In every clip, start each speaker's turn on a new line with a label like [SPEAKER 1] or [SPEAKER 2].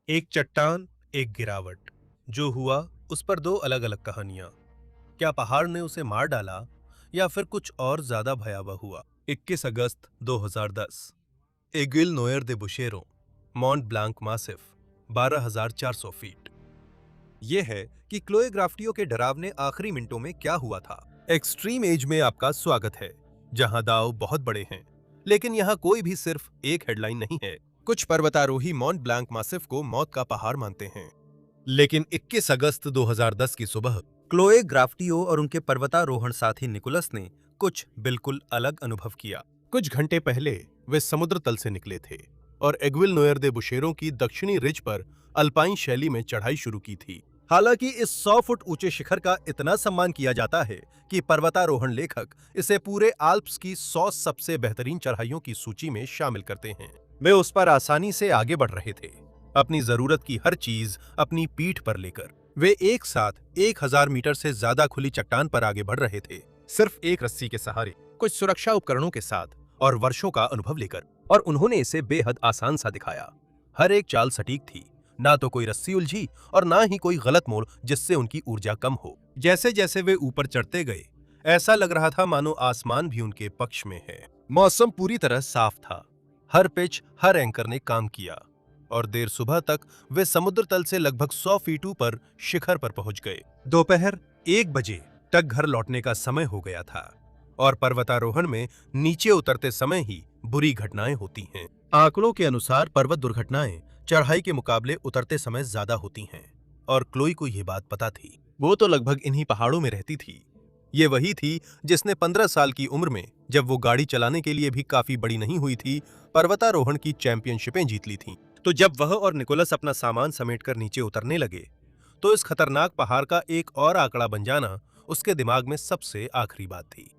[SPEAKER 1] एक चट्टान, एक गिरावट। जो हुआ उस पर दो अलग अलग कहानियां। क्या पहाड़ ने उसे मार डाला या फिर कुछ और ज्यादा भयावह हुआ? 21 अगस्त 2010। एगिल नोयर दे बुशेरो, मॉन्ट ब्लांक मासिफ, 12,400 फीट।
[SPEAKER 2] ये है कि क्लोए ग्राफ्टियो के डरावने आखिरी मिनटों में क्या हुआ था।
[SPEAKER 1] एक्सट्रीम एज में आपका स्वागत है, जहां दाव बहुत बड़े हैं, लेकिन यहाँ कोई भी सिर्फ एक हेडलाइन नहीं है।
[SPEAKER 2] कुछ पर्वतारोही मॉन्ट ब्लांक मासिफ को मौत का पहाड़ मानते हैं।
[SPEAKER 1] लेकिन 21 अगस्त 2010 की सुबह
[SPEAKER 2] क्लोए ग्राफ्टियो और उनके पर्वतारोहण
[SPEAKER 1] साथी निकोलस ने कुछ बिल्कुल अलग अनुभव किया।
[SPEAKER 2] कुछ घंटे पहले वे समुद्र तल से निकले थे और एग्विल नोयर दे बुशेरों की दक्षिणी रिज पर अल्पाइन शैली में चढ़ाई शुरू की थी।
[SPEAKER 1] हालांकि इस 100 फुट ऊंचे शिखर का इतना सम्मान किया जाता है कि पर्वतारोहण लेखक इसे पूरे आल्प्स की 100 सबसे बेहतरीन चढ़ाइयों की सूची में शामिल करते हैं। वे उस पर आसानी से आगे बढ़ रहे थे, अपनी जरूरत की हर चीज अपनी पीठ पर लेकर। वे एक साथ 1000 मीटर से ज्यादा खुली चट्टान पर आगे बढ़ रहे थे, सिर्फ एक रस्सी के सहारे, कुछ सुरक्षा उपकरणों के साथ और वर्षों का अनुभव लेकर। और उन्होंने इसे बेहद आसान सा दिखाया। हर एक चाल सटीक थी, ना तो कोई रस्सी उलझी और ना ही कोई गलत मोड़ जिससे उनकी ऊर्जा कम हो। जैसे जैसे वे ऊपर चढ़ते गए, ऐसा लग रहा था मानो आसमान भी उनके पक्ष में है। मौसम पूरी तरह साफ था, हर पिच, हर एंकर ने काम किया और देर सुबह तक वे समुद्र तल से लगभग 100 फीट ऊपर शिखर पर पहुंच गए। दोपहर 1 बजे तक घर लौटने का समय हो गया था और पर्वतारोहण में नीचे उतरते समय ही बुरी घटनाएं होती हैं। आंकड़ों के अनुसार पर्वत दुर्घटनाएं चढ़ाई के मुकाबले उतरते समय ज्यादा होती हैं और क्लोई को यह बात पता थी। वो तो लगभग इन्हीं पहाड़ों में रहती थी। ये वही थी जिसने 15 साल की उम्र में, जब वो गाड़ी चलाने के लिए भी काफी बड़ी नहीं हुई थी, पर्वतारोहण की चैंपियनशिपें जीत ली थीं। तो जब वह और निकोलस अपना सामान समेटकर नीचे उतरने लगे, तो इस खतरनाक पहाड़ का एक और आंकड़ा बन जाना उसके दिमाग में सबसे आखिरी बात थी।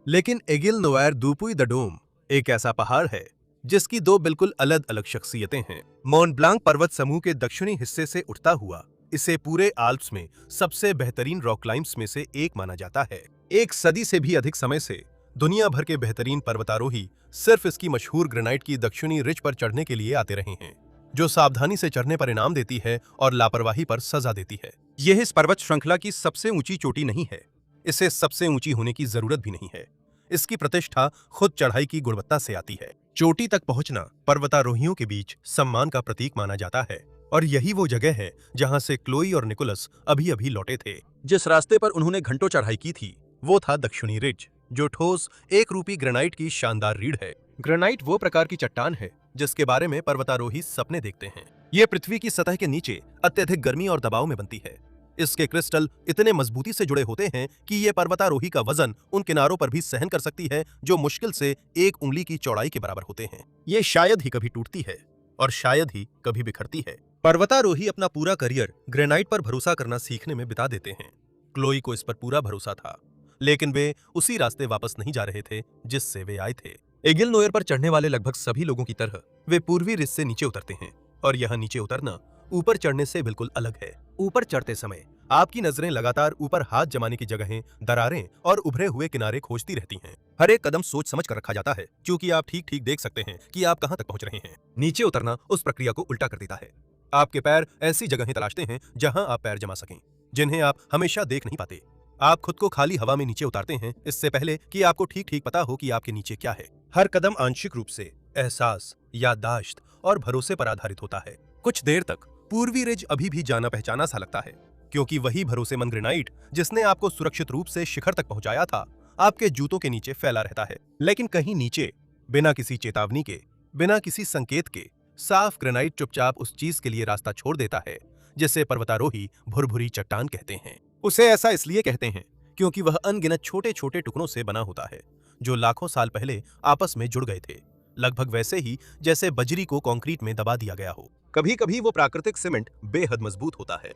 [SPEAKER 1] लेकिन एगिल नोयर दुपुई द डोम एक ऐसा पहाड़ है जिसकी दो बिल्कुल अलग अलग शख्सियतें हैं। मॉन्ट ब्लांक पर्वत समूह के दक्षिणी हिस्से से उठता हुआ इसे पूरे आल्प्स में सबसे बेहतरीन रॉक क्लाइम्ब्स में से एक माना जाता है। एक सदी से भी अधिक समय से दुनिया भर के बेहतरीन पर्वतारोही सिर्फ इसकी मशहूर ग्रेनाइट की दक्षिणी रिज पर चढ़ने के लिए आते रहे हैं, जो सावधानी से चढ़ने पर इनाम देती है और लापरवाही पर सजा देती है।
[SPEAKER 2] यह इस पर्वत श्रृंखला की सबसे ऊंची चोटी नहीं है।
[SPEAKER 1] इसे सबसे ऊंची होने की जरूरत भी नहीं है। इसकी प्रतिष्ठा खुद चढ़ाई की गुणवत्ता से आती है। चोटी तक पहुंचना पर्वतारोहियों के बीच सम्मान का प्रतीक माना जाता है और यही वो जगह है जहां से क्लोई और निकोलस अभी अभी लौटे थे।
[SPEAKER 2] जिस रास्ते पर उन्होंने घंटों चढ़ाई की थी,
[SPEAKER 1] वो था दक्षिणी रिज, जो ठोस एक रूपी ग्रेनाइट की शानदार रीढ़ है। ग्रेनाइट वो प्रकार की चट्टान है जिसके बारे में पर्वतारोही सपने देखते हैं। ये पृथ्वी की सतह के नीचे अत्यधिक गर्मी और दबाव में बनती है। इसके क्रिस्टल इतने मजबूती से जुड़े होते हैं कि ये पर्वतारोही का वजन उन किनारों पर भी सहन कर सकती है, जो मुश्किल से एक उंगली की चौड़ाई के बराबर होते हैं। ये शायद ही कभी टूटती है और शायद ही कभी बिखरती है। पर्वतारोही अपना पूरा करियर ग्रेनाइट पर भरोसा करना सीखने में बिता देते हैं। क्लोई को इस पर पूरा भरोसा था, लेकिन वे उसी रास्ते वापस नहीं जा रहे थे जिससे वे आए थे। एगिल नोयर पर चढ़ने वाले लगभग सभी लोगों की तरह वे पूर्वी रिज से नीचे उतरते हैं और यह नीचे उतरना ऊपर चढ़ने से बिल्कुल अलग है। ऊपर चढ़ते समय आपकी नजरें लगातार ऊपर हाथ जमाने की जगहें, दरारें और उभरे हुए किनारे खोजती रहती हैं। हर एक कदम सोच समझ कर रखा जाता है, क्योंकि आप ठीक ठीक देख सकते हैं कि आप कहां तक पहुंच रहे हैं। नीचे उतरना उस प्रक्रिया को उल्टा कर देता है। आपके पैर ऐसी जगहें तलाशते हैं जहां आप पैर जमा सकें, जिन्हें आप हमेशा देख नहीं पाते। आप खुद को खाली हवा में नीचे उतारते हैं, इससे पहले कि आपको ठीक ठीक पता हो कि आपके नीचे क्या है। हर कदम आंशिक रूप से एहसास, याददाश्त और भरोसे पर आधारित होता है। कुछ देर तक पूर्वी रिज अभी भी जाना पहचाना सा लगता है, क्योंकि वही भरोसेमंद ग्रेनाइट जिसने आपको सुरक्षित रूप से शिखर तक पहुंचाया था, आपके जूतों के नीचे फैला रहता है। लेकिन कहीं नीचे, बिना किसी चेतावनी के, बिना किसी संकेत के, साफ ग्रेनाइट चुपचाप उस चीज के लिए रास्ता छोड़ देता है जिसे पर्वतारोही भुरभुरी चट्टान कहते हैं। उसे ऐसा इसलिए कहते हैं क्योंकि वह अनगिनत छोटे छोटे टुकड़ों से बना होता है, जो लाखों साल पहले आपस में जुड़ गए थे, लगभग वैसे ही जैसे बजरी को कंक्रीट में दबा दिया गया हो। कभी कभी वो प्राकृतिक सीमेंट बेहद मजबूत होता है,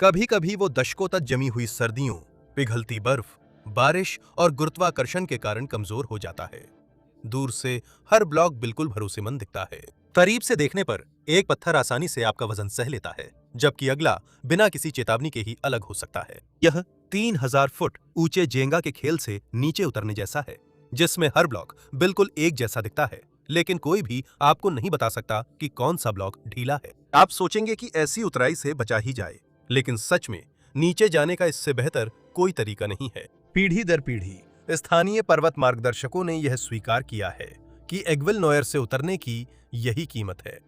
[SPEAKER 1] कभी कभी वो दशकों तक जमी हुई सर्दियों, पिघलती बर्फ, बारिश और गुरुत्वाकर्षण के कारण कमजोर हो जाता है। दूर से हर ब्लॉक बिल्कुल भरोसेमंद दिखता है। करीब से देखने पर एक पत्थर आसानी से आपका वजन सह लेता है, जबकि अगला बिना किसी चेतावनी के ही अलग हो सकता है। यह 3000 फुट ऊंचे जेंगा के खेल से नीचे उतरने जैसा है, जिसमें हर ब्लॉक बिल्कुल एक जैसा दिखता है, लेकिन कोई भी आपको नहीं बता सकता कि कौन सा ब्लॉक ढीला है। आप सोचेंगे कि ऐसी उतराई से बचा ही जाए, लेकिन सच में नीचे जाने का इससे बेहतर कोई तरीका नहीं है। पीढ़ी दर पीढ़ी स्थानीय पर्वत मार्गदर्शकों ने यह स्वीकार किया है कि एग्विल नोयर से उतरने की यही कीमत है।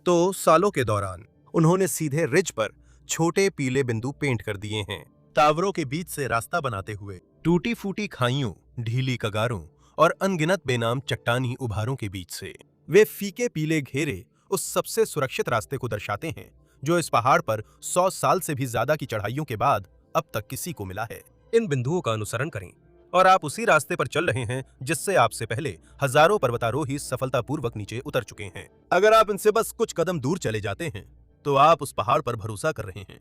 [SPEAKER 1] तो सालों के दौरान उन्होंने सीधे रिज पर छोटे पीले बिंदु पेंट कर दिए हैं, टावरों के बीच से रास्ता बनाते हुए टूटी फूटी खाइयों, ढीली कगारों और अनगिनत बेनाम चट्टानी उभारों के बीच से। वे फीके पीले घेरे उस सबसे सुरक्षित रास्ते को दर्शाते हैं जो इस पहाड़ पर 100 साल से भी ज्यादा की चढ़ाइयों के बाद अब तक किसी को मिला है। इन बिंदुओं का अनुसरण करें और आप उसी रास्ते पर चल रहे हैं जिससे आपसे पहले हजारों पर्वतारोही सफलतापूर्वक नीचे उतर चुके हैं। अगर आप इनसे बस कुछ कदम दूर चले जाते हैं तो आप उस पहाड़ पर भरोसा कर रहे हैं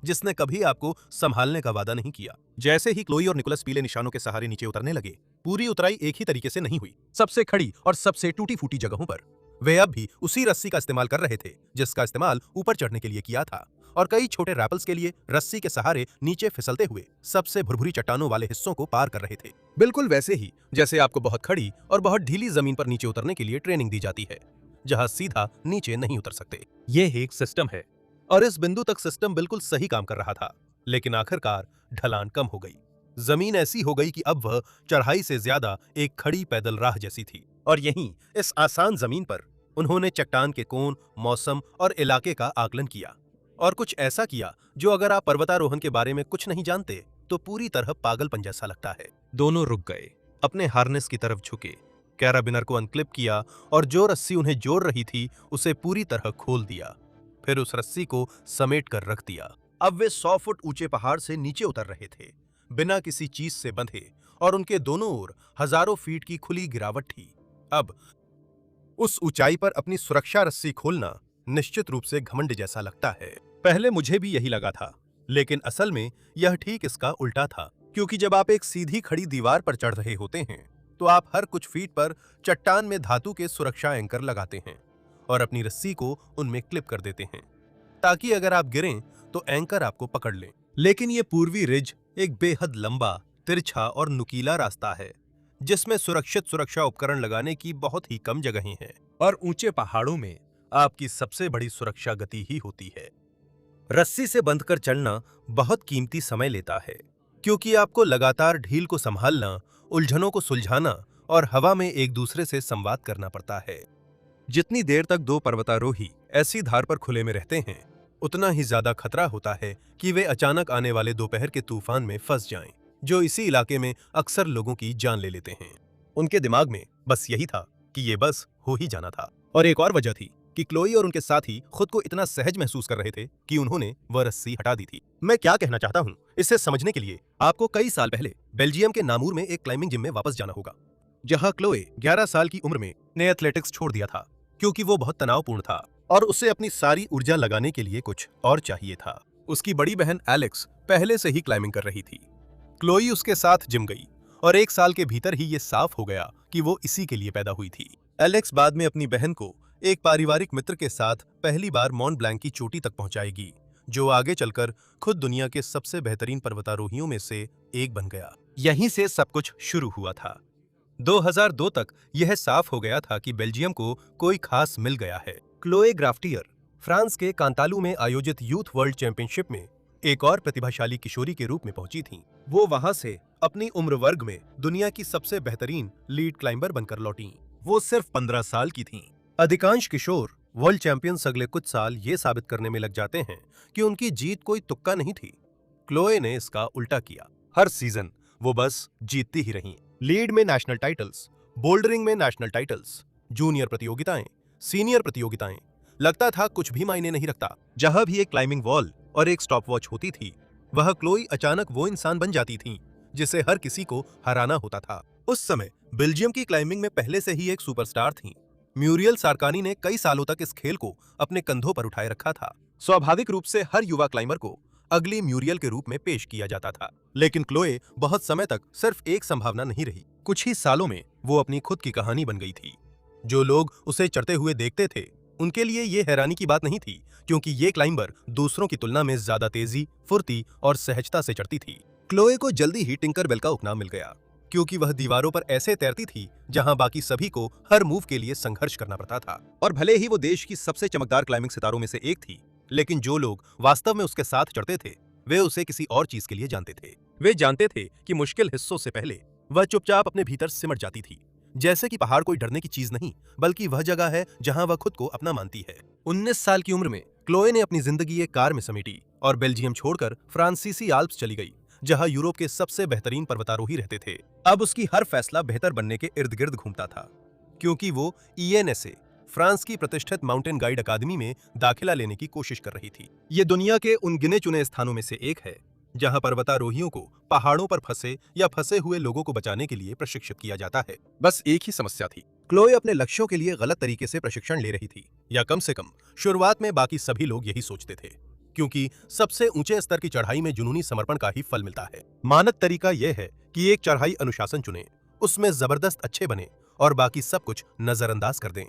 [SPEAKER 1] जिसने कभी आपको संभालने का वादा नहीं किया। जैसे ही क्लोई और निकोलस पीले निशानों के सहारे नीचे उतरने लगे, पूरी उतराई एक ही तरीके से नहीं हुई। सबसे खड़ी और सबसे टूटी फूटी जगहों पर वे अब भी उसी रस्सी का इस्तेमाल कर रहे थे जिसका इस्तेमाल ऊपर चढ़ने के लिए किया था, और कई छोटे रैपल्स के लिए रस्सी के सहारे नीचे फिसलते हुए सबसे भुरभुरी चट्टानों वाले हिस्सों को पार कर रहे थे। बिल्कुल वैसे ही जैसे आपको बहुत खड़ी और बहुत ढीली जमीन पर नीचे उतरने के लिए ट्रेनिंग दी जाती है, जहां सीधा नीचे नहीं उतर सकते। यह एक सिस्टम है और इस बिंदु तक सिस्टम बिल्कुल सही काम कर रहा था, लेकिन आखिरकार ढलान कम हो गई। जमीन ऐसी हो गई कि अब वह चढ़ाई से ज्यादा एक खड़ी पैदल राह जैसी थी, और यहीं इस आसान जमीन पर उन्होंने चट्टान के कोण, मौसम और इलाके का आकलन किया, और कुछ ऐसा किया जो अगर आप पर्वतारोहण के बारे में कुछ नहीं जानते तो पूरी तरह पागलपन जैसा लगता है। दोनों रुक गए, अपने हार्नेस की तरफ झुके, कैराबिनर को अनक्लिप किया और जो रस्सी उन्हें जोड़ रही थी उसे पूरी तरह खोल दिया, फिर उस रस्सी को समेट कर रख दिया। अब वे 100 फुट ऊंचे पहाड़ से नीचे उतर रहे थे, बिना किसी चीज से बंधे, और उनके दोनों ओर हजारों फीट की खुली गिरावट थी। अब उस ऊंचाई पर अपनी सुरक्षा रस्सी खोलना निश्चित रूप से घमंड जैसा लगता है। पहले मुझे भी यही लगा था, लेकिन असल में यह ठीक इसका उल्टा था, क्योंकि जब आप एक सीधी खड़ी दीवार पर चढ़ रहे होते हैं तो आप हर कुछ फीट पर चट्टान में धातु के सुरक्षा एंकर लगाते हैं और अपनी रस्सी को उनमें क्लिप कर देते हैं ताकि अगर आप गिरें तो एंकर आपको पकड़ लें। लेकिन यह पूर्वी रिज एक बेहद लंबा, तिरछा और नुकीला रास्ता है जिसमें सुरक्षित सुरक्षा उपकरण लगाने की बहुत ही कम जगहें हैं, और ऊंचे पहाड़ों में आपकी सबसे बड़ी सुरक्षा गति ही होती है। रस्सी से बंधकर चढ़ना बहुत कीमती समय लेता है, क्योंकि आपको लगातार ढील को संभालना, उलझनों को सुलझाना और हवा में एक दूसरे से संवाद करना पड़ता है। जितनी देर तक दो पर्वतारोही ऐसी धार पर खुले में रहते हैं, उतना ही ज्यादा खतरा होता है कि वे अचानक आने वाले दोपहर के तूफान में फंस जाएं, जो इसी इलाके में अक्सर लोगों की जान ले लेते हैं। उनके दिमाग में बस यही था कि ये बस हो ही जाना था। और एक और वजह थी कि क्लोई और उनके साथी खुद को इतना सहज महसूस कर रहे थे कि उन्होंने वह रस्सी हटा दी थी। मैं क्या कहना चाहता हूँ, इसे समझने के लिए आपको कई साल पहले बेल्जियम के नामूर में एक क्लाइंबिंग जिम में वापस जाना होगा, जहां क्लोए 11 साल की उम्र में ने एथलेटिक्स छोड़ दिया था क्योंकि वो बहुत तनावपूर्ण था और उसे अपनी सारी ऊर्जा लगाने के लिए कुछ और चाहिए था। उसकी बड़ी बहन एलेक्स पहले से ही क्लाइंबिंग कर रही थी। क्लोई उसके साथ जिम गई और 1 साल के भीतर ही ये साफ हो गया कि वो इसी के लिए पैदा हुई थी। एलेक्स बाद में अपनी बहन को एक पारिवारिक मित्र के साथ पहली बार मॉन्ट ब्लैंक की चोटी तक पहुंचाएगी, जो आगे चलकर खुद दुनिया के सबसे बेहतरीन पर्वतारोहियों में से एक बन गया। यहीं से सब कुछ शुरू हुआ था। 2002 तक यह साफ हो गया था कि बेल्जियम को कोई खास मिल गया है। क्लोए ग्राफ्टियर फ्रांस के कांतालू में आयोजित यूथ वर्ल्ड चैंपियनशिप में एक और प्रतिभाशाली किशोरी के रूप में पहुंची थीं। वो वहां से अपनी उम्र वर्ग में दुनिया की सबसे बेहतरीन लीड क्लाइंबर बनकर लौटीं। वो सिर्फ 15 साल की थीं। अधिकांश किशोर वर्ल्ड चैंपियंस अगले कुछ साल ये साबित करने में लग जाते हैं कि उनकी जीत कोई तुक्का नहीं थी। क्लोए ने इसका उल्टा किया। हर सीजन वो बस जीतती ही रहीं। लीड में नेशनल टाइटल्स, बोल्डरिंग में नेशनल टाइटल्स, जूनियर प्रतियोगिताएं, सीनियर प्रतियोगिताएं, लगता था कुछ भी मायने नहीं रखता। जहां भी एक क्लाइंबिंग वॉल और एक स्टॉप वॉच होती थी, वह क्लोई अचानक वो इंसान बन जाती थी जिसे हर किसी को हराना होता था। उस समय बेल्जियम की क्लाइंबिंग में पहले से ही एक सुपरस्टार थी। म्यूरियल सारकानी ने कई सालों तक इस खेल को अपने कंधों पर उठाए रखा था। स्वाभाविक रूप से हर युवा क्लाइंबर को अगली म्यूरियल के रूप में पेश किया जाता था, लेकिन क्लोए बहुत समय तक सिर्फ एक संभावना नहीं रही। कुछ ही सालों में वो अपनी खुद की कहानी बन गई थी। जो लोग उसे चढ़ते हुए देखते थे, उनके लिए ये हैरानी की बात नहीं थी, क्योंकि ये क्लाइंबर दूसरों की तुलना में ज्यादा तेजी, फुर्ती और सहजता से चढ़ती थी। क्लोए को जल्दी ही टिंकरबेल का उपनाम मिल गया, क्योंकि वह दीवारों पर ऐसे तैरती थी जहां बाकी सभी को हर मूव के लिए संघर्ष करना पड़ता था। और भले ही वो देश की सबसे चमकदार क्लाइंबिंग सितारों में से एक थी, लेकिन जो लोग वास्तव में उसके साथ चढ़ते थे वे उसे किसी और चीज के लिए जानते थे। वे जानते थे कि मुश्किल हिस्सों से पहले वह चुपचाप अपने भीतर सिमट जाती थी, जैसे कि पहाड़ कोई डरने की चीज नहीं बल्कि वह जगह है जहां वह खुद को अपना मानती है। 19 साल की उम्र में क्लोए ने अपनी जिंदगी एक कार में समेटी और बेल्जियम छोड़कर फ्रांसीसी आल्प्स चली गई, जहां यूरोप के सबसे बेहतरीन पर्वतारोही रहते थे। अब उसकी हर फैसला बेहतर बनने के इर्द गिर्द घूमता था, क्योंकि वो ENSA फ्रांस की प्रतिष्ठित माउंटेन गाइड अकादमी में दाखिला लेने की कोशिश कर रही थी। ये दुनिया के उन गिने चुने स्थानों में से एक है जहां पर्वतारोहियों को पहाड़ों पर फंसे या फंसे हुए लोगों को बचाने के लिए प्रशिक्षित किया जाता है। बस एक ही समस्या थी, क्लोए अपने लक्ष्यों के लिए गलत तरीके से प्रशिक्षण ले रही थी, या कम से कम शुरुआत में बाकी सभी लोग यही सोचते थे, क्योंकि सबसे ऊंचे स्तर की चढ़ाई में जुनूनी समर्पण का ही फल मिलता है। मानक तरीका यह है कि एक चढ़ाई अनुशासन चुनें, उसमें जबरदस्त अच्छे बने और बाकी सब कुछ नजरअंदाज कर दें।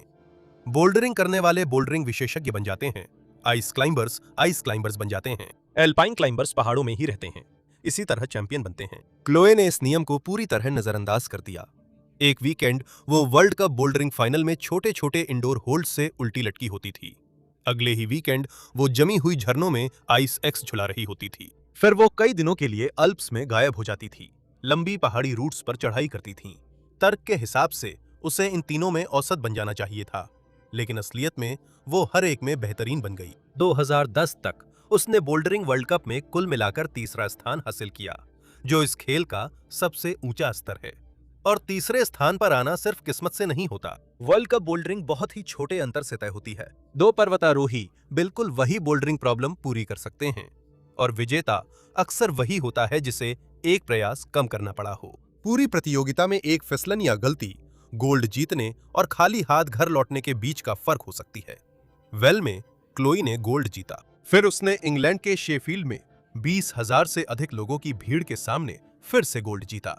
[SPEAKER 1] बोल्डरिंग करने वाले बोल्डरिंग विशेषज्ञ बन जाते हैं, आइस क्लाइंबर्स बन जाते हैं, एल्पाइन क्लाइंबर्स पहाड़ों में ही रहते हैं, इसी तरह चैंपियन बनते हैं। क्लोए ने इस नियम को पूरी तरह नजरअंदाज कर दिया। एक वीकेंड वो वर्ल्ड कप बोल्डरिंग फाइनल में छोटे छोटे इंडोर होल्ड से उल्टी लटकी होती थी। अगले ही वीकेंड वो जमी हुई झरनों में आइस एक्स झुला रही होती थी। फिर वो कई दिनों के लिए अल्प्स में गायब हो जाती थी, लंबी पहाड़ी रूट्स पर चढ़ाई करती थी। तर्क के हिसाब से उसे इन तीनों में औसत बन जाना चाहिए था, लेकिन असलियत में वो हर एक में बेहतरीन बन गई। 2010 तक उसने बोल्डरिंग वर्ल्ड कप में कुल मिलाकर तीसरा स्थान हासिल किया, जो इस खेल का सबसे ऊंचा स्तर है। और तीसरे स्थान पर आना सिर्फ किस्मत से नहीं होता। वर्ल्ड कप बोल्डरिंग बहुत ही छोटे अंतर से तय होती है। दो पर्वतारोही बिल्कुल वही बोल्डरिंग प्रॉब्लम पूरी कर सकते हैं, और विजेता अक्सर वही होता है जिसे एक प्रयास कम करना पड़ा हो। पूरी प्रतियोगिता में एक फिसलन या गलती गोल्ड जीतने और खाली हाथ घर लौटने के बीच का फर्क हो सकती है। वेल में क्लोई ने गोल्ड जीता। फिर उसने इंग्लैंड के शेफील्ड में 20,000 से अधिक लोगों की भीड़ के सामने फिर से गोल्ड जीता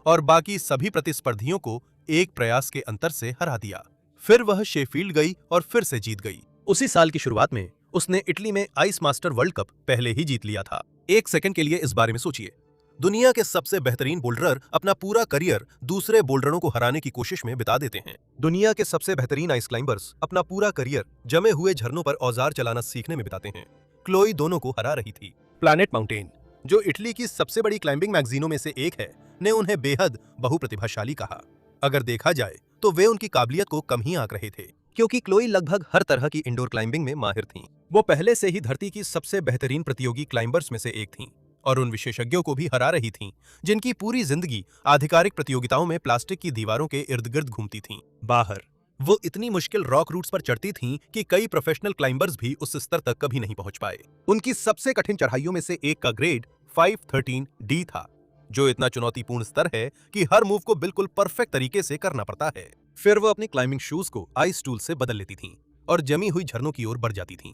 [SPEAKER 1] और बाकी सभी प्रतिस्पर्धियों को एक प्रयास के अंतर से हरा दिया। फिर वह शेफील्ड गई और फिर से जीत गई। उसी साल की शुरुआत में उसने इटली में आइस मास्टर वर्ल्ड कप पहले ही जीत लिया था। एक सेकंड के लिए इस बारे में सोचिए, दुनिया के सबसे बेहतरीन बोल्डरर अपना पूरा करियर दूसरे बोल्डरों को हराने की कोशिश में बिता देते हैं। दुनिया के सबसे बेहतरीन आइस क्लाइंबर्स अपना पूरा करियर जमे हुए झरनों पर औजार चलाना सीखने में बिताते हैं। क्लोई दोनों को हरा रही थी। प्लैनेट माउंटेन, जो इटली की सबसे बड़ी क्लाइंबिंग मैगजीनों में से एक है, ने उन्हें बेहद बहुप्रतिभाशाली कहा। अगर देखा जाए तो वे उनकी काबिलियत को कम ही आंक रहे थे, क्योंकि क्लोई लगभग हर तरह की इंडोर क्लाइंबिंग में माहिर थीं। वो पहले से ही धरती की सबसे बेहतरीन प्रतियोगी क्लाइंबर्स में से एक थीं और उन विशेषज्ञों को भी हरा रही थीं जिनकी पूरी जिंदगी आधिकारिक प्रतियोगिताओं में प्लास्टिक की दीवारों के इर्द गिर्द घूमती थीं। बाहर वो इतनी मुश्किल रॉक रूट्स पर चढ़ती थीं कि कई प्रोफेशनल क्लाइंबर्स भी उस स्तर तक कभी नहीं पहुंच पाए। उनकी सबसे कठिन चढ़ाइयों में से एक का ग्रेड 513D था, जो इतना चुनौतीपूर्ण स्तर है कि हर मूव को बिल्कुल परफेक्ट तरीके से करना पड़ता है। फिर वो अपने क्लाइंबिंग शूज को आइस टूल से बदल लेती थीं और जमी हुई झरनों की ओर बढ़ जाती थीं,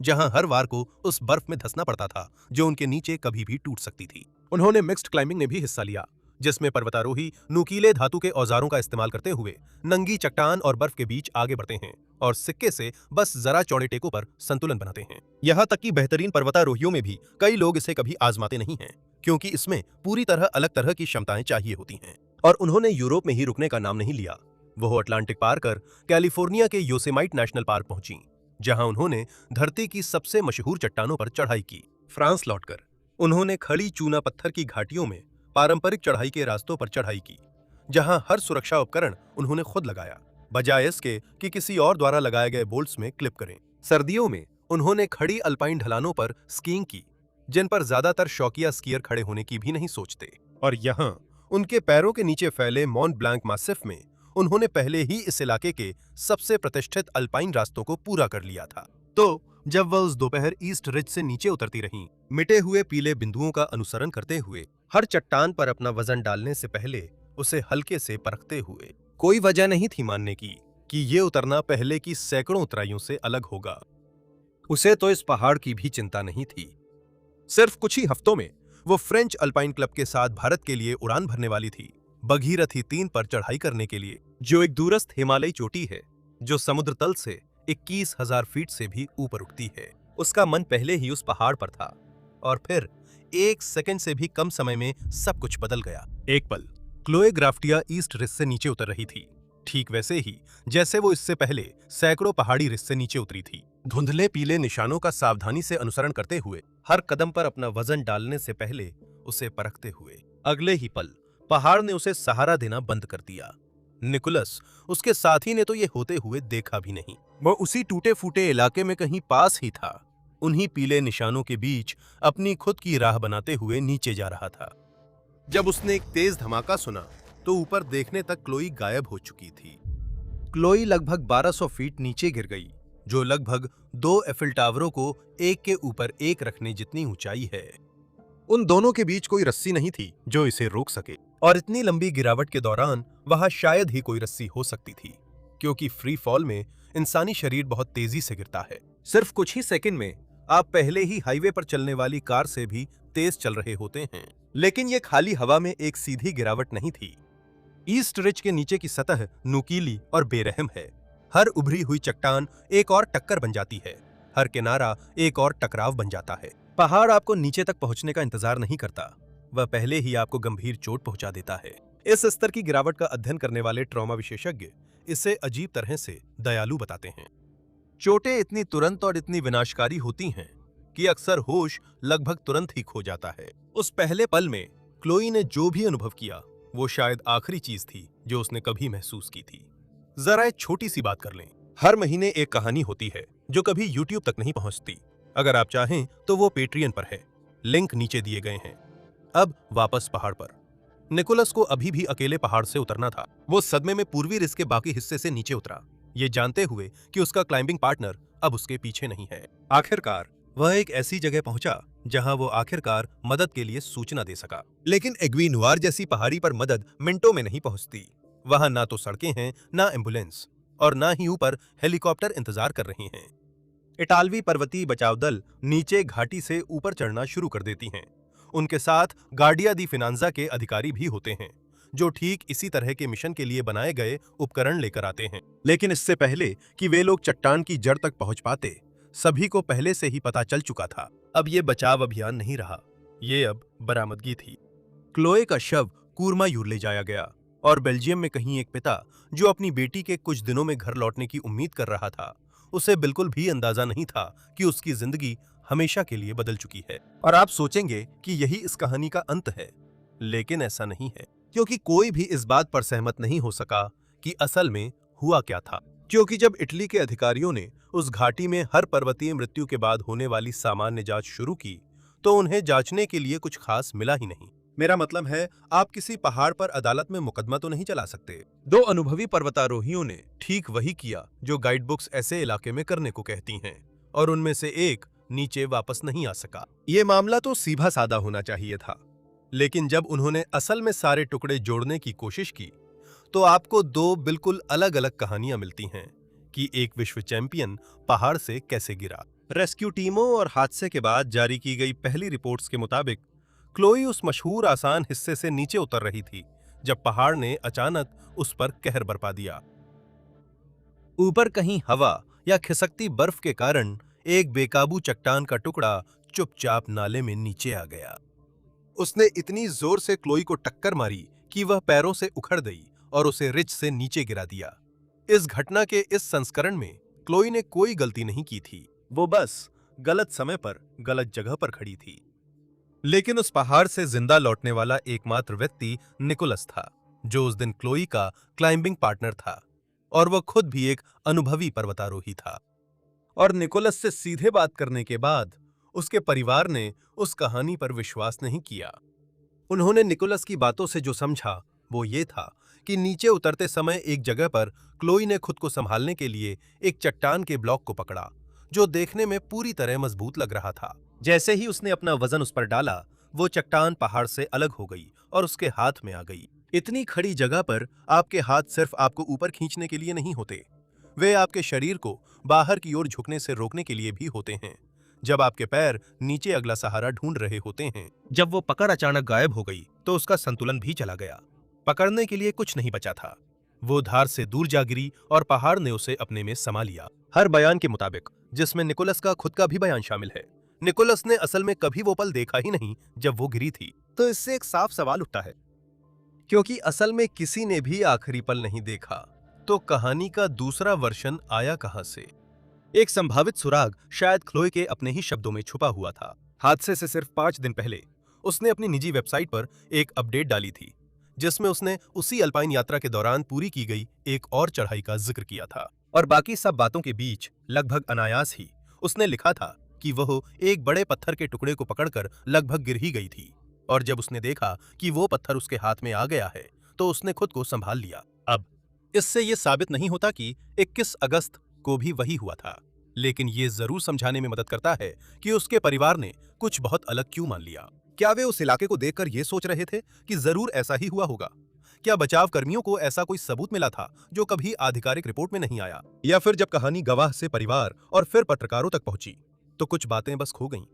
[SPEAKER 1] जहां हर बार को उस बर्फ में धंसना पड़ता था जो उनके नीचे कभी भी टूट सकती थी। उन्होंने मिक्स्ड क्लाइंबिंग में भी हिस्सा लिया, जिसमें पर्वतारोही नुकीले धातु के औजारों का इस्तेमाल करते हुए नंगी चट्टान और बर्फ के बीच आगे बढ़ते हैं और सिक्के से बस जरा चौड़े टेकों पर संतुलन बनाते हैं। यहाँ तक कि बेहतरीन पर्वतारोहियों में भी कई लोग इसे कभी आजमाते नहीं हैं, क्योंकि इसमें पूरी तरह अलग तरह की क्षमताएं चाहिए होती हैं। और उन्होंने यूरोप में ही रुकने का नाम नहीं लिया। वो अटलांटिक पार कर कैलिफोर्निया के योसेमाइट नेशनल पार्क पहुंची, जहां उन्होंने धरती की सबसे मशहूर चट्टानों पर चढ़ाई की। फ्रांस लौटकर उन्होंने खड़ी चूना पत्थर की घाटियों में पारंपरिक चढ़ाई के रास्तों पर चढ़ाई की, जहां हर सुरक्षा उपकरण उन्होंने खुद लगाया, बजाय इसके कि किसी और द्वारा लगाए गए बोल्ट्स में क्लिप करें। सर्दियों में उन्होंने खड़ी अल्पाइन ढलानों पर स्कीइंग की, जिन पर ज्यादातर शौकिया स्कीयर खड़े होने की भी नहीं सोचते। और यहाँ उनके पैरों के नीचे फैले मॉन्ट ब्लांक मासिफ में उन्होंने पहले ही इस इलाके के सबसे प्रतिष्ठित अल्पाइन रास्तों को पूरा कर लिया था। तो जब वह उस दोपहर ईस्ट रिज से नीचे उतरती रहीं, मिटे हुए पीले बिंदुओं का अनुसरण करते हुए, हर चट्टान पर अपना वजन डालने से पहले उसे हल्के से परखते हुए, कोई वजह नहीं थी मानने की कि ये उतरना पहले की सैकड़ों उतराइयों से अलग होगा। उसे तो इस पहाड़ की भी चिंता नहीं थी। सिर्फ कुछ ही हफ्तों में वो फ्रेंच अल्पाइन क्लब के साथ भारत के लिए उड़ान भरने वाली थी, भगीरथी 3 पर चढ़ाई करने के लिए, जो एक दूरस्थ हिमालयी चोटी है जो समुद्र तल से 21,000 फीट से भी ऊपर उठती है। उसका मन पहले ही उस पहाड़ पर था और फिर एक सेकंड से भी कम समय में सब कुछ बदल गया। एक पल क्लोए ग्राफ्टिया ईस्ट रिज से नीचे उतर रही थी, ठीक वैसे ही जैसे वो इससे पहले सैकड़ों पहाड़ी रिज से नीचे उतरी थी। धुंधले पीले निशानों का सावधानी से अनुसरण करते हुए, हर कदम पर अपना वजन डालने से पहले उसे परखते हुए, अगले ही पल पहाड़ ने उसे सहारा देना बंद कर दिया। निकोलस, उसके साथी ने तो ये होते हुए देखा भी नहीं। वो उसी टूटे फूटे इलाके में कहीं पास ही था, उन्हीं पीले निशानों के बीच अपनी खुद की राह बनाते हुए नीचे जा रहा था। जब उसने एक तेज धमाका सुना तो ऊपर देखने तक क्लोई गायब हो चुकी थी। क्लोई लगभग 1200 फीट नीचे गिर गई, जो लगभग 2 एफिल टावरों को एक के ऊपर एक रखने जितनी ऊंचाई है। उन दोनों के बीच कोई रस्सी नहीं थी जो इसे रोक सके, और इतनी लंबी गिरावट के दौरान वहां शायद ही कोई रस्सी हो सकती थी, क्योंकि फ्री फॉल में इंसानी शरीर बहुत तेजी से गिरता है। सिर्फ कुछ ही सेकंड में आप पहले ही हाईवे पर चलने वाली कार से भी तेज चल रहे होते हैं। लेकिन ये खाली हवा में एक सीधी गिरावट नहीं थी। ईस्ट रिज के नीचे की सतह नुकीली और बेरहम है। हर उभरी हुई चट्टान एक और टक्कर बन जाती है, हर किनारा एक और टकराव बन जाता है। पहाड़ आपको नीचे तक पहुंचने का इंतजार नहीं करता, वह पहले ही आपको गंभीर चोट पहुंचा देता है। इस स्तर की गिरावट का अध्ययन करने वाले ट्रॉमा विशेषज्ञ इसे अजीब तरह से दयालु बताते हैं। चोटें इतनी तुरंत और इतनी विनाशकारी होती हैं कि अक्सर होश लगभग तुरंत ही खो जाता है। उस पहले पल में क्लोई ने जो भी अनुभव किया वो शायद आखिरी चीज थी जो उसने कभी महसूस की थी। जरा एक छोटी सी बात कर लें, हर महीने एक कहानी होती है जो कभी यूट्यूब तक नहीं पहुंचती। अगर आप चाहें तो वो पेट्रियन पर है, लिंक नीचे दिए गए हैं। अब वापस पहाड़ पर। निकोलस को अभी भी अकेले पहाड़ से उतरना था। वो सदमे में पूर्वी रिज के बाकी हिस्से से नीचे उतरा, ये जानते हुए कि उसका क्लाइंबिंग पार्टनर अब उसके पीछे नहीं है। आखिरकार वह एक ऐसी जगह पहुंचा जहां वो आखिरकार मदद के लिए सूचना दे सका। लेकिन एग्वीनोर जैसी पहाड़ी पर मदद मिनटों में नहीं पहुंचती। वहां ना तो सड़कें हैं, ना एम्बुलेंस, और ना ही ऊपर हेलीकॉप्टर इंतजार कर रहे हैं। इटालवी पर्वतीय बचाव दल नीचे घाटी से ऊपर चढ़ना शुरू कर देती हैं। उनके साथ गार्डिया दी फिनांजा के अधिकारी भी होते हैं, जो ठीक इसी तरह के मिशन के लिए बनाए गए उपकरण लेकर आते हैं। लेकिन इससे पहले कि वे लोग चट्टान की जड़ तक पहुंच पाते, सभी को पहले से ही पता चल चुका था। अब ये बचाव अभियान नहीं रहा, ये अब बरामदगी थी। क्लोए का शव कूर्मायूर ले जाया गया, और बेल्जियम में कहीं एक पिता जो अपनी बेटी के कुछ दिनों में घर लौटने की उम्मीद कर रहा था, उसे बिल्कुल भी अंदाजा नहीं था कि उसकी जिंदगी हमेशा के लिए बदल चुकी है। और आप सोचेंगे कि यही इस कहानी का अंत है, लेकिन ऐसा नहीं है, क्योंकि कोई भी इस बात पर सहमत नहीं हो सका कि असल में हुआ क्या था। क्योंकि जब इटली के अधिकारियों ने उस घाटी में हर पर्वतीय मृत्यु के बाद होने वाली सामान्य जांच शुरू की, तो उन्हें जांचने के लिए कुछ खास मिला ही नहीं। मेरा मतलब है, आप किसी पहाड़ पर अदालत में मुकदमा तो नहीं चला सकते। 2 अनुभवी पर्वतारोहियों ने ठीक वही किया जो गाइड बुक्स ऐसे इलाके में करने को कहती हैं, और उनमें से एक नीचे वापस नहीं आ सका। ये मामला तो सीधा सादा होना चाहिए था, लेकिन जब उन्होंने असल में सारे टुकड़े जोड़ने की कोशिश की, तो आपको 2 बिल्कुल अलग अलग कहानियां मिलती हैं कि एक विश्व चैंपियन पहाड़ से कैसे गिरा। रेस्क्यू टीमों और हादसे के बाद जारी की गई पहली रिपोर्ट्स के मुताबिक क्लोई उस मशहूर आसान हिस्से से नीचे उतर रही थी जब पहाड़ ने अचानक उस पर कहर बरपा दिया। ऊपर कहीं हवा या खिसकती बर्फ के कारण एक बेकाबू चट्टान का टुकड़ा चुपचाप नाले में नीचे आ गया। उसने इतनी जोर से क्लोई को टक्कर मारी कि वह पैरों से उखड़ गई और उसे रिज से नीचे गिरा दिया। इस घटना के इस संस्करण में क्लोई ने कोई गलती नहीं की थी, वो बस गलत समय पर गलत जगह पर खड़ी थी। लेकिन उस पहाड़ से जिंदा लौटने वाला एकमात्र व्यक्ति निकोलस था, जो उस दिन क्लोई का क्लाइंबिंग पार्टनर था, और वह खुद भी एक अनुभवी पर्वतारोही था। और निकोलस से सीधे बात करने के बाद उसके परिवार ने उस कहानी पर विश्वास नहीं किया। उन्होंने निकोलस की बातों से जो समझा वो ये था कि नीचे उतरते समय एक जगह पर क्लोई ने खुद को संभालने के लिए एक चट्टान के ब्लॉक को पकड़ा, जो देखने में पूरी तरह मजबूत लग रहा था। जैसे ही उसने अपना वजन उस पर डाला, वो चट्टान पहाड़ से अलग हो गई और उसके हाथ में आ गई। इतनी खड़ी जगह पर आपके हाथ सिर्फ आपको ऊपर खींचने के लिए नहीं होते, वे आपके शरीर को बाहर की ओर झुकने से रोकने के लिए भी होते हैं। जब आपके पैर नीचे अगला सहारा ढूंढ रहे होते हैं, जब वो पकड़ अचानक गायब हो गई तो उसका संतुलन भी चला गया। पकड़ने के लिए कुछ नहीं बचा था। वो धार से दूर जा गिरी और पहाड़ ने उसे अपने में समा लिया। हर बयान के मुताबिक, जिसमें निकोलस का खुद का भी बयान शामिल है, निकोलस ने असल में कभी वो पल देखा ही नहीं जब वो गिरी थी। तो इससे एक साफ सवाल उठता है, क्योंकि असल में किसी ने भी आखिरी पल नहीं देखा। तो कहानी का दूसरा वर्जन आया कहां से? एक संभावित सुराग शायद क्लोए के अपने ही शब्दों में छुपा हुआ था। हादसे से सिर्फ 5 दिन पहले उसने अपनी निजी वेबसाइट पर एक अपडेट डाली थी, जिसमें उसने उसी अल्पाइन यात्रा के दौरान पूरी की गई एक और चढ़ाई का जिक्र किया था। और बाकी सब बातों के बीच लगभग अनायास ही उसने लिखा था कि वह एक बड़े पत्थर के टुकड़े को पकड़कर लगभग गिर ही गई थी, और जब उसने देखा कि वो पत्थर उसके हाथ में आ गया है तो उसने खुद को संभाल लिया। अब इससे ये साबित नहीं होता कि 21 अगस्त को भी वही हुआ था, लेकिन ये जरूर समझाने में मदद करता है कि उसके परिवार ने कुछ बहुत अलग क्यों मान लिया। क्या वे उस इलाके को देखकर ये सोच रहे थे कि जरूर ऐसा ही हुआ होगा? क्या बचाव कर्मियों को ऐसा कोई सबूत मिला था जो कभी आधिकारिक रिपोर्ट में नहीं आया? या फिर जब कहानी गवाह से परिवार और फिर पत्रकारों तक पहुंची तो कुछ बातें बस खो गईं?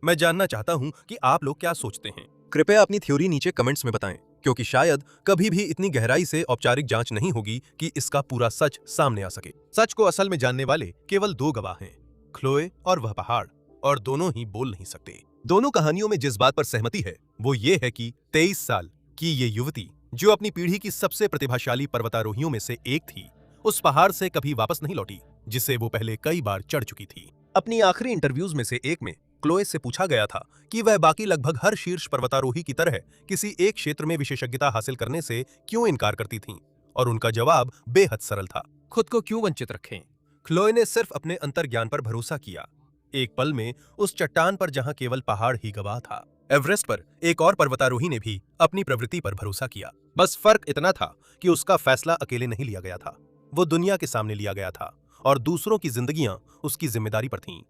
[SPEAKER 1] मैं जानना चाहता हूं कि आप लोग क्या सोचते हैं। कृपया अपनी थ्योरी नीचे कमेंट्स में बताएं, क्योंकि शायद कभी भी इतनी गहराई से औपचारिक जांच नहीं होगी कि इसका पूरा सच सामने आ सके। सच को असल में जानने वाले केवल 2 गवाह हैं, क्लोए और वह पहाड़, और दोनों ही बोल नहीं सकते। दोनों कहानियों में जिस बात पर सहमति है वो ये है कि 23 साल की ये युवती, जो अपनी पीढ़ी की सबसे प्रतिभाशाली पर्वतारोहियों में से एक थी, उस पहाड़ से कभी वापस नहीं लौटी जिसे वो पहले कई बार चढ़ चुकी थी। अपनी आखिरी इंटरव्यूज में से एक में क्लोए से पूछा गया था कि वह बाकी लगभग हर शीर्ष पर्वतारोही की तरह किसी एक क्षेत्र में विशेषज्ञता हासिल करने से क्यों इनकार करती थीं, और उनका जवाब बेहद सरल था। खुद को क्यों वंचित रखें? क्लोए ने सिर्फ अपने अंतर्ज्ञान पर भरोसा किया। एक पल में उस चट्टान पर जहां केवल पहाड़ ही गवाह था। एवरेस्ट पर एक और पर्वतारोही ने भी अपनी प्रवृत्ति पर भरोसा किया। बस फर्क इतना था कि उसका फैसला अकेले नहीं लिया गया था, वो दुनिया के सामने लिया गया था, और दूसरों की जिंदगियां उसकी जिम्मेदारी पर थीं।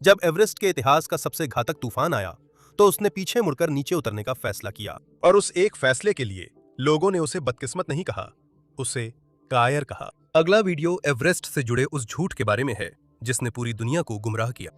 [SPEAKER 1] जब एवरेस्ट के इतिहास का सबसे घातक तूफान आया तो उसने पीछे मुड़कर नीचे उतरने का फैसला किया, और उस एक फैसले के लिए लोगों ने उसे बदकिस्मत नहीं कहा, उसे कायर कहा। अगला वीडियो एवरेस्ट से जुड़े उस झूठ के बारे में है जिसने पूरी दुनिया को गुमराह किया।